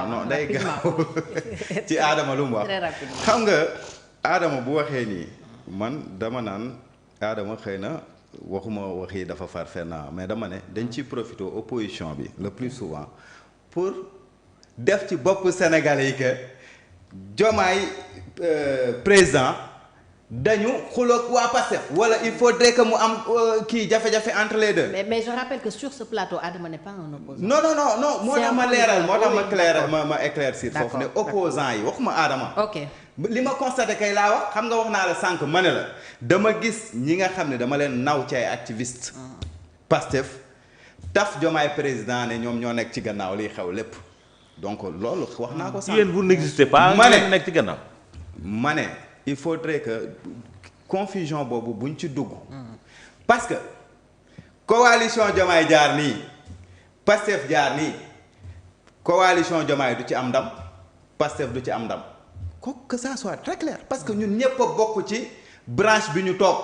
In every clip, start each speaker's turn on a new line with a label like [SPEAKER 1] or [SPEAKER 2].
[SPEAKER 1] non day gaaw ci Adama lu mu wax xam nga Adama bu waxee nii man dama naan Adama xëy na waxuma waxi dafa far fenn mais dama ne dañ ciy profité opposition bi le plus souvent pour def ci bopp Sénégalais yi que Diomaye président dañu xuloog waa Pastef wala il faudrait que mu am kii jafe-jafe entre les deux.
[SPEAKER 2] mais je rappelle que sur ce plateau Adama n'est pas un opposant.
[SPEAKER 1] non moo tax ma leeral moo tax ma éclaircir foofu ne opposant yi waxuma Adama.
[SPEAKER 2] ok
[SPEAKER 1] li ma constaté kay laa wax xam nga wax naa la sànq ma ne la dama gis ñi nga xam ne dama leen naw ci ay activiste Pastef taf Diomaye président ne ñoom ñoo nekk ci gannaaw liy xew lépp donc loolu wax naa ko sànq.
[SPEAKER 3] yéen vous n'existez pas.
[SPEAKER 1] ma ne
[SPEAKER 3] nekk ci gannaaw.
[SPEAKER 1] ma ne il faudrait que confusion boobu buñ ci dugg parce que coalition Diomaye jaar nii Pastef jaar nii coalition Diomaye du ci am ndam Pastef du ci am ndam que ça soit très clair parce que ñun ñëpp a bokk ci branche bi ñu toog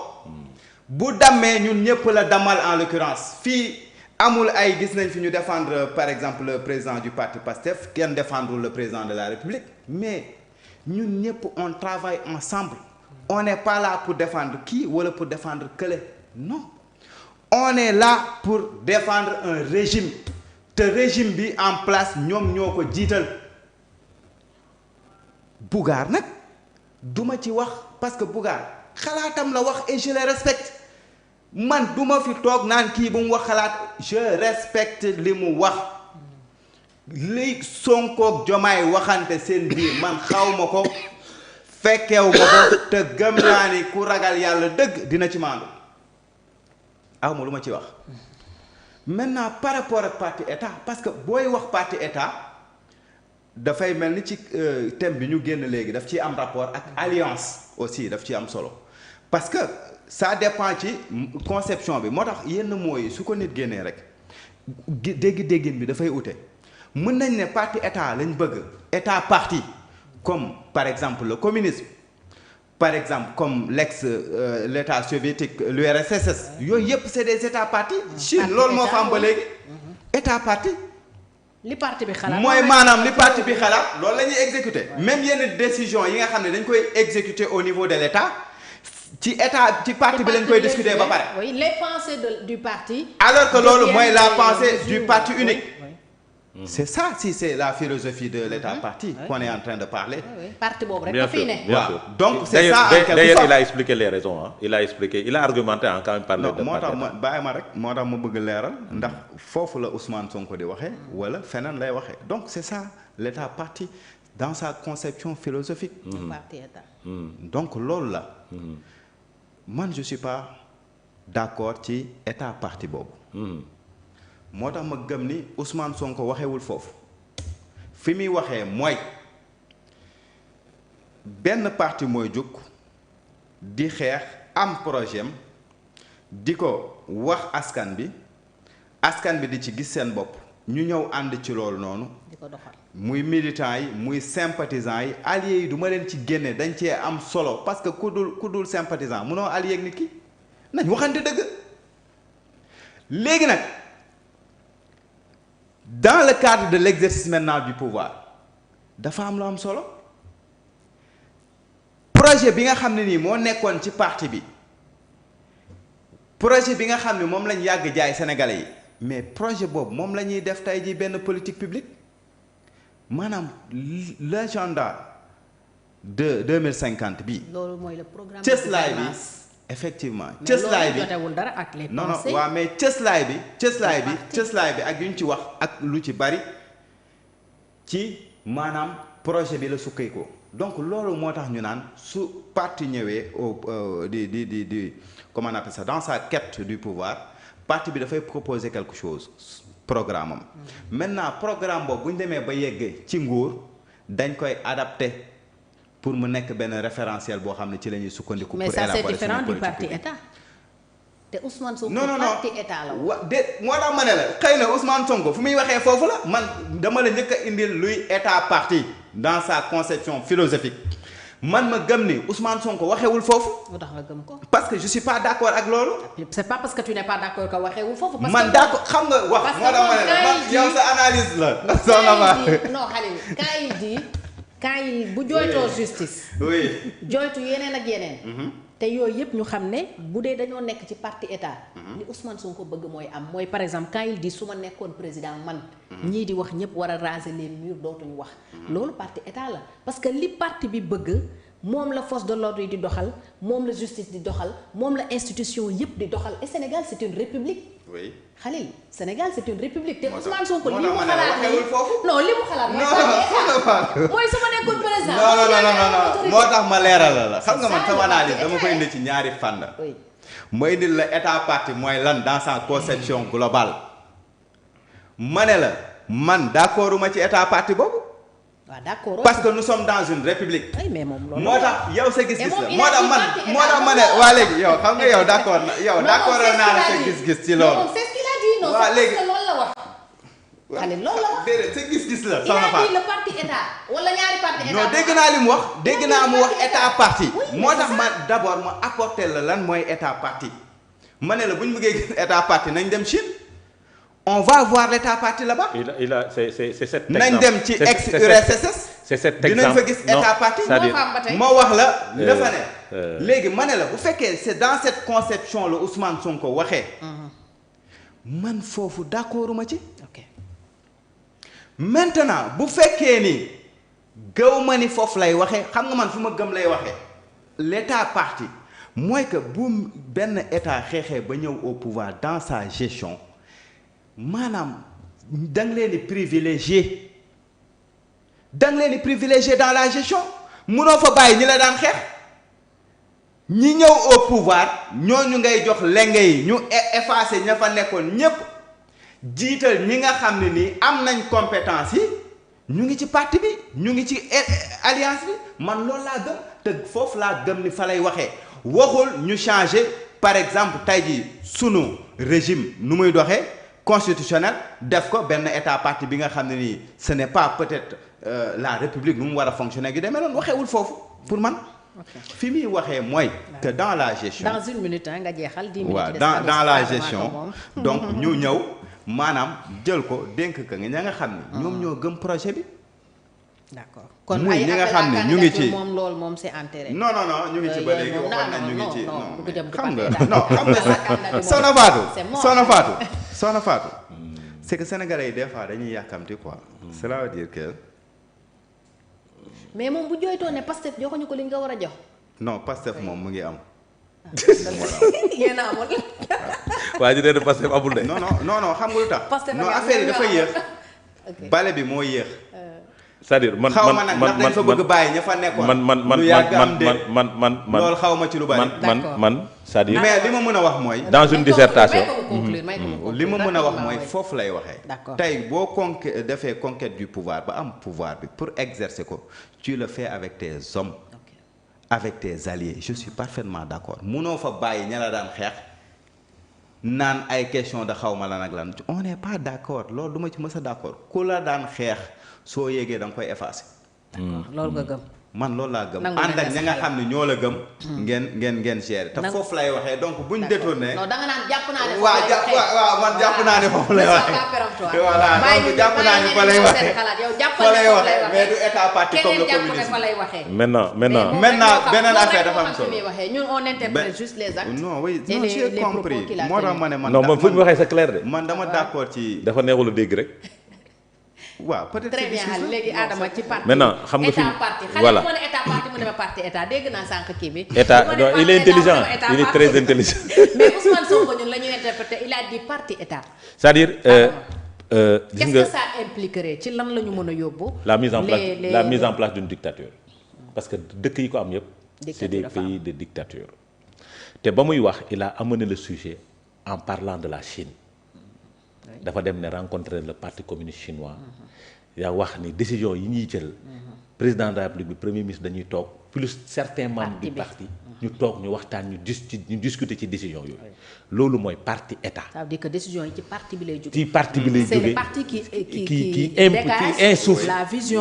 [SPEAKER 1] bu dammee ñun ñëpp la damal en l'occurrence fii amul ay gis nañ fi ñu défendre par exemple le président du parti Pastef kenn défendre le président de la République mais ñun ñëpp on travaille ensemble on n'est pas là pour défendre kii wala pour défendre kële non on est là pour défendre un régime te régime bi en place ñoom ñoo ko jiital Bougane nag duma ci wax parce que Bougane xalaatam la wax et je le respecte man duma fi toog naan kii bu mu wax xalaat je respecte li mu wax li Sonko Diomaye waxante seen biir man xawma ko fekkeew ma ko te gëm naa ni ku ragal yàlla dëgg dina ci maandu awma lu ma ci wax maintenant par rapport ak parti état parce que booy wax parti état dafay mel ni ci thème bi ñu génn léegi daf ciy am rapport ak alliance aussi daf ci am solo parce que ça dépend ci conception bi moo tax yenn mooy su ko nit génnee rek dégg-déggin bi dafay ute mën nañ ne parti état lañ bëgg état parti comme par exemple le communisme par exemple comme l'état soviétique l'URSS yooyu yëpp c'est des états partis Chine loolu moo fa am ba léegi état parti
[SPEAKER 2] li parti bi xalaat
[SPEAKER 1] mooy maanaam li parti bi xalaat loolu la ñuy exécuter même yenn décision yi nga xam ne dañ koy exécuter au niveau de l'état ci parti bi lañ koy discuter ba pare.
[SPEAKER 2] oui les pensées du parti.
[SPEAKER 1] alors que loolu mooy la pensée du parti unique. c'est ça si c'est la philosophie de l'état parti qu'on est en train de parler.
[SPEAKER 2] parti boobu rek fi ne.
[SPEAKER 3] bien sûr
[SPEAKER 1] donc c'est ça en quelque sorte.
[SPEAKER 3] D'ailleurs il a expliqué les raisons il a argumenté quand même parlé de
[SPEAKER 1] moo tax ma bàyyi ma rek moo tax ma bëgg leeral ndax foofu la Ousmane Sonko di waxee wala feneen lay waxee donc c'est ça l'état parti dans sa conception philosophique.
[SPEAKER 2] parti état.
[SPEAKER 1] donc loolu la. man je suis pas d'accord ci état parti boobu. moo tax ma gëm ni Ousmane Sonko waxewul foofu fi muy waxee mooy benn parti mooy jóg di xeex am projet am di ko wax askan bi di ci gis seen bopp ñu ñëw ànd ci loolu noonu.
[SPEAKER 2] di ko doxal
[SPEAKER 1] muy militants yi muy sympathisants yi alliés yi du ma leen ci génne dañ cee am solo parce que ku dul sympathisant munoo allié ak nit ki nañ waxante dëgg léegi nag. dans le cadre de l'exercice maintenant du pouvoir dafa am lu am solo projet bi nga xam ne nii moo nekkoon ci parti bi projet bi nga xam ne moom lañ yàgg jaay sénégalais yi mais projet boobu moom la ñuy def tey ji benn politique publique maanaam l'agenda de 2050 bii.
[SPEAKER 2] loolu mooy le programme de
[SPEAKER 1] cëslaay bi effectivement cëslaay bi
[SPEAKER 2] jotewul dara ak les pensées.
[SPEAKER 1] non waaw mais cëslaay bi ak yu ñu ci wax ak lu ci bari ci maanaam projet bi la sukkay ko donc loolu moo tax ñu naan su parti ñëwee di comment on appelle ça dans sa quête du pouvoir parti bi dafay proposer quelque chose programme am maintenant programme boobu bu ñu demee ba yegg ci nguur dañ koy adapté pour mu nekk benn référentiel boo xam ne ci la ñuy sukkandiku.
[SPEAKER 2] mais
[SPEAKER 1] pour
[SPEAKER 2] ça c'est
[SPEAKER 1] élaborer
[SPEAKER 2] différent du
[SPEAKER 1] politique
[SPEAKER 2] parti
[SPEAKER 1] publique.
[SPEAKER 2] état te Ousmane Sonko.
[SPEAKER 1] non
[SPEAKER 2] parti état la
[SPEAKER 1] moo tax ma ne la xëy na Ousmane Sonko fu muy waxee foofu la man dama la njëkk a indil luy état parti dans sa conception philosophique man ma gëm ni Ousmane Sonko waxewul foofu.
[SPEAKER 2] lu tax nga gëm ko.
[SPEAKER 1] parce que je suis pas d'accord ak loolu.
[SPEAKER 2] c'est pas parce que tu n'es pas d'accord que waxewul foofu. parce
[SPEAKER 1] man
[SPEAKER 2] que
[SPEAKER 1] d'accord xam nga wax.
[SPEAKER 2] parce que
[SPEAKER 1] moo tax ma ne la man yow sa analyse la. soxna ma
[SPEAKER 2] non Khalil quand il bu jooytoo justice.
[SPEAKER 1] oui.
[SPEAKER 2] jooytu yeneen ak yeneen. te yooyu yëpp ñu xam ne bu dee dañoo nekk ci parti état. li Ousmane Sonko bëgg mooy am mooy par exemple quand il dit su ma nekkoon président man. ñii di wax ñëpp war a raser les murs dootuñu wax. loolu parti état la parce que li parti bi bëgg moom la force de l'ordre yi di doxal moom la justice di doxal moom la institution yëpp di doxal et Sénégal c'est une république.
[SPEAKER 1] oui.
[SPEAKER 2] Khalil Sénégal c'est une république te
[SPEAKER 1] moo tax
[SPEAKER 2] Ousmane Sonko
[SPEAKER 1] moo
[SPEAKER 2] li
[SPEAKER 1] tax
[SPEAKER 2] mu
[SPEAKER 1] ma ne la
[SPEAKER 2] xalaat
[SPEAKER 1] waxewul foofu.
[SPEAKER 2] non li mu xalaat mooy su ma nekkoon président.
[SPEAKER 1] non moo tax ma leeral la xam nga man
[SPEAKER 2] Ça,
[SPEAKER 1] sama
[SPEAKER 2] le
[SPEAKER 1] analyse
[SPEAKER 2] parti
[SPEAKER 1] dama koy
[SPEAKER 2] état.
[SPEAKER 1] indi ci ñaari fànn.
[SPEAKER 2] oui
[SPEAKER 1] ma indil la état parti mooy lan dans sa conception globale. ma ne la man d'accorduma ci état parti boobu.
[SPEAKER 2] waaw d'accord.
[SPEAKER 1] parce que nous sommes dans une république.
[SPEAKER 2] ay mais moom loolu
[SPEAKER 1] moo tax yow sa gis-gis la
[SPEAKER 2] moom
[SPEAKER 1] moo tax man moo tax ma ne waa léegi yow xam nga yow d'accord na yow d'accord naa la sa gis-gis ci loolu.
[SPEAKER 2] non c'est ce qu'il a dit non
[SPEAKER 1] waa
[SPEAKER 2] c'est
[SPEAKER 1] léegi
[SPEAKER 2] parce que loolu la wax. Khalil loolu la wax.
[SPEAKER 1] déedéet sa gis-gis la
[SPEAKER 2] il
[SPEAKER 1] soxna
[SPEAKER 2] a
[SPEAKER 1] Fatou.
[SPEAKER 2] dit le parti état wala ñaari parti état.
[SPEAKER 1] non dégg naa li mu wax dégg naa mu wax état parti
[SPEAKER 2] Oui,
[SPEAKER 1] moo
[SPEAKER 2] mais
[SPEAKER 1] tax
[SPEAKER 2] c'est
[SPEAKER 1] ma d'abord ma apporter la lan mooy état parti ma ne la bu ñu bëggee gis état parti nañ dem Chine on va voir l'état parti là-bas.
[SPEAKER 3] c'est cet
[SPEAKER 1] nañ dem ci ex URSS.
[SPEAKER 3] c'est cet
[SPEAKER 1] dinañ
[SPEAKER 3] exemple
[SPEAKER 1] fa gis état parti.
[SPEAKER 3] c'est-à-dire
[SPEAKER 1] ma wax la dafa ne. léegi ma ne la bu fekkee c'est dans cette conception la Ousmane Sonko waxee. man foofu d'accorduma ci.
[SPEAKER 2] ok
[SPEAKER 1] maintenant bu fekkee ni gaw ma ni foofu lay waxee xam nga man fu ma gëm lay waxee l'état parti mooy que bu benn état xeexee ba ñëw au pouvoir dans sa gestion maanaam da nga leen di privilégié da nga leen di privilégié dans la gestion munoo fa bàyyi ñi la daan xeex ñi ñëw au pouvoir ñooñu ngay jox lenge yi ñu effacé ña fa nekkoon ñépp jiital ñi nga xam ne nii am nañ compétence yi ñu ngi ci parti bi ñu ngi ci alliance bi man loolu laa gëm te foofu laa gëm ni fa lay waxee waxul ñu changer par exemple tey jii sunu régime nu muy doxee constitutionnel def ko benn état parti bi nga xam ne nii ce n'est pas peut-être la république nu mu war a fonctionner gi demee noonu waxeewul foofu pour man. fi muy waxee mooy. que dans la gestion.
[SPEAKER 2] dans une minute nga jeexal 10 minutes.
[SPEAKER 1] waaw dans la gestion donc ñu ñëw. maanaam jël ko dénk ka ña nga xam ni ñoom ñoo gëm projet bi.
[SPEAKER 2] d'accord kon
[SPEAKER 1] muy
[SPEAKER 2] ay
[SPEAKER 1] ñi nga xam ne ñu ngi ci
[SPEAKER 2] moom loolu moom c'est enterré.
[SPEAKER 1] non ñu ngi ci ba léegi waxoon nañ ñu ngi ci xam nga non xam nga Soxna Fatou c'est que sénégalais yi des fois dañuy yàkkamti quoi. cela veut dire que.
[SPEAKER 2] mais moom bu jooytoo ne Pastef joxuñu ko li nga war a jox.
[SPEAKER 1] non Pastef moom mu ngi am.
[SPEAKER 2] yéen a amul.
[SPEAKER 3] waa ji nee na Pastef amul de.
[SPEAKER 1] non xam nga lu tax.
[SPEAKER 2] Pastef
[SPEAKER 1] non affaire yi dafa yéex. bale bi moo yéex.
[SPEAKER 3] c'est-à-dire man
[SPEAKER 1] xaw ma nag ndax dañ fa bëgg bàyyi ña fa nekkoon.
[SPEAKER 3] man
[SPEAKER 1] loolu xaw ma ci lu bari.
[SPEAKER 3] man c'est-à-dire.
[SPEAKER 1] mais li ma mën a wax mooy.
[SPEAKER 3] dans une dissertation.
[SPEAKER 1] li ma mën a wax mooy foofu lay waxee.
[SPEAKER 2] d'accord
[SPEAKER 1] tey boo defee conquête du pouvoir ba am pouvoir bi pour exercer ko tu le fais avec tes hommes. avec tes alliés je suis parfaitement d'accord munoo fa bàyyi ña la daan xeex naan ay question de xaw ma lan ak lan on n'est pas d'accord loolu du ma ci mës a d'accord ku la daan xeex soo yéegee da nga koy effacer.
[SPEAKER 2] d'accord loolu nga gëm.
[SPEAKER 1] man loolu laa gëm ànd ak ña nga xam ne ñoo la gëm. ngeen gérer te foofu lay waxee donc buñ détourné.
[SPEAKER 2] non danga naan jàpp naa ne.
[SPEAKER 1] waaw man jàpp naa ne foofu lay waxee. voilà donc jàpp naa ne fa lay waxee. fa lay waxee mais du état parti comme le communisme.
[SPEAKER 2] fa lay waxee.
[SPEAKER 3] maintenant
[SPEAKER 1] beneen affaire dafa am solo.
[SPEAKER 2] ñun on interprète juste les actes.
[SPEAKER 1] non oui non j'ai compris moo tax ma ne man.
[SPEAKER 3] non man fu ñu waxee c'est clair de.
[SPEAKER 1] man dama d'accord ci.
[SPEAKER 3] dafa neexul a dégg rek.
[SPEAKER 1] waaw peut-être
[SPEAKER 2] très bien léegi Adama ci parti.
[SPEAKER 3] maintenant xam nga fi
[SPEAKER 2] état parti
[SPEAKER 3] voilà
[SPEAKER 2] xale bu ma ne état parti mu ne ma parti état dégg naa sànq kii bi.
[SPEAKER 3] état non il est intelligent il est très intelligent.
[SPEAKER 2] mais Ousmane Sonko ñun la ñuy interpréter il a dit parti état.
[SPEAKER 3] c'est-à-dire.
[SPEAKER 2] qu'est-ce que ça impliquerait ci lan la ñu mën a yóbbu.
[SPEAKER 3] la mise en place d'une dictature. parce que dëkk yi ko am yëpp. c'est des pays de dictature. te ba muy wax il a amené le sujet en parlant de la Chine. dafa dem ne rencontrer le parti communiste chinois. yaa wax ni décision yi ñuy jël. président de la République bi premier ministre dañuy toog plus certains membres du parti. ñu toog ñu waxtaan ñu discuter ci décision yooyu. loolu mooy parti état.
[SPEAKER 2] ça veut dire que décision yi ci parti bi lay jógee.
[SPEAKER 3] ci parti bi lay jógee
[SPEAKER 2] c'est le parti qui
[SPEAKER 3] insuffle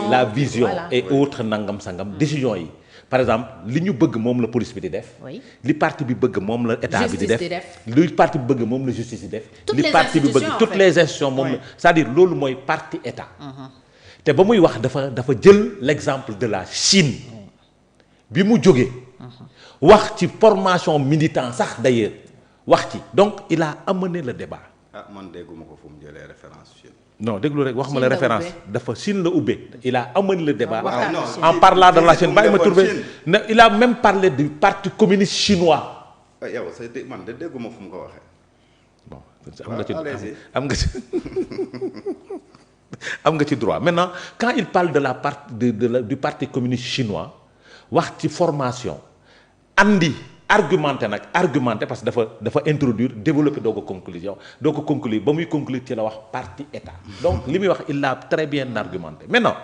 [SPEAKER 2] la vision
[SPEAKER 3] et autres nangam sangam décision yi. par exemple li ñu bëgg moom la police bi di def. li parti bi bëgg moom la état bi di def. li parti bi bëgg moom la justice di def. li parti bi bëgg toutes les institutions moom la c'est-à-dire loolu mooy parti état. te ba muy wax dafa jël l'exemple de la Chine. bi mu jógee. wax ci formation militant sax d'ailleurs wax ci donc il a amené le débat.
[SPEAKER 1] ah man dégguma ko fu mu jëlee référence Chine.
[SPEAKER 3] non déglu rek wax ma la référence dafa Chine la ubbee il a amené le débat en parlant de la Chine bàyyi ma trouvé ne il a même parlé du parti communiste chinois.
[SPEAKER 1] yow man de dégguma fu mu ko waxee.
[SPEAKER 3] bon am nga ci am nga ci droit maintenant quand il parle de la part du parti communiste chinois wax ci formation andi argumenté parce que dafa introduire développer doo ko conclure ba muy conclure ci la wax parti état donc li muy wax il l'a très bien argumenté maintenant